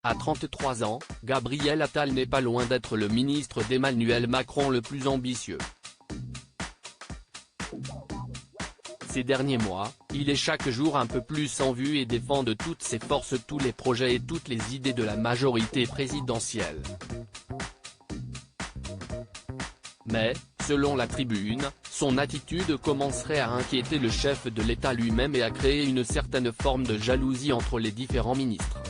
À 33 ans, Gabriel Attal n'est pas loin d'être le ministre d'Emmanuel Macron le plus ambitieux. Ces derniers mois, il est chaque jour un peu plus en vue et défend de toutes ses forces tous les projets et toutes les idées de la majorité présidentielle. Mais, selon la Tribune, son attitude commencerait à inquiéter le chef de l'État lui-même et à créer une certaine forme de jalousie entre les différents ministres.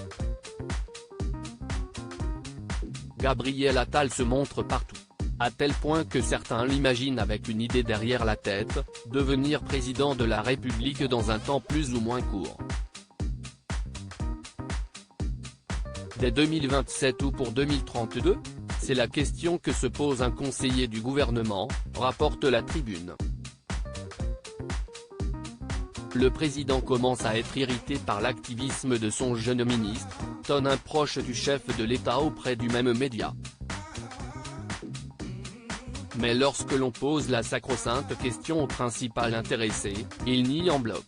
Gabriel Attal se montre partout, à tel point que certains l'imaginent avec une idée derrière la tête, devenir président de la République dans un temps plus ou moins court. Dès 2027 ou pour 2032 ? C'est la question que se pose un conseiller du gouvernement, rapporte la Tribune. Le président commence à être irrité par l'activisme de son jeune ministre, tonne un proche du chef de l'État auprès du même média. Mais lorsque l'on pose la sacro-sainte question au principal intéressé, il nie en bloc.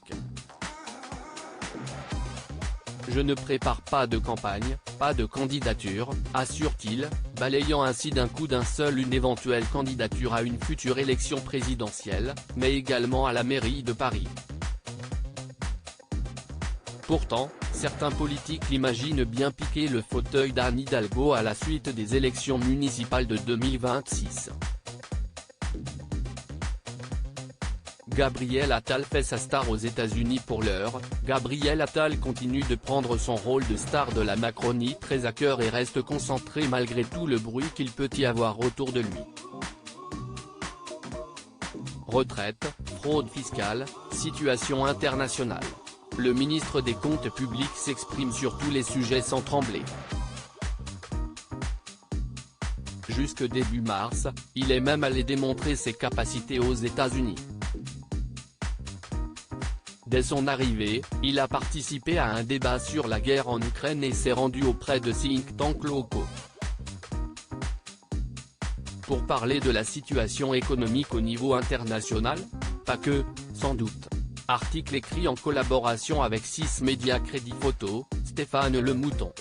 Je ne prépare pas de campagne, pas de candidature, assure-t-il, balayant ainsi d'un coup d'un seul une éventuelle candidature à une future élection présidentielle, mais également à la mairie de Paris. Pourtant, certains politiques l'imaginent bien piquer le fauteuil d'Anne Hidalgo à la suite des élections municipales de 2026. Gabriel Attal fait sa star aux États-Unis pour l'heure. Gabriel Attal continue de prendre son rôle de star de la Macronie très à cœur et reste concentré malgré tout le bruit qu'il peut y avoir autour de lui. Retraite, fraude fiscale, situation internationale. Le ministre des Comptes publics s'exprime sur tous les sujets sans trembler. Jusque début mars, il est même allé démontrer ses capacités aux États-Unis. Dès son arrivée, il a participé à un débat sur la guerre en Ukraine et s'est rendu auprès de think tanks locaux. Pour parler de la situation économique au niveau international ? Pas que, sans doute. Article écrit en collaboration avec 6 médias Crédit Photo, Stéphane Le Mouton.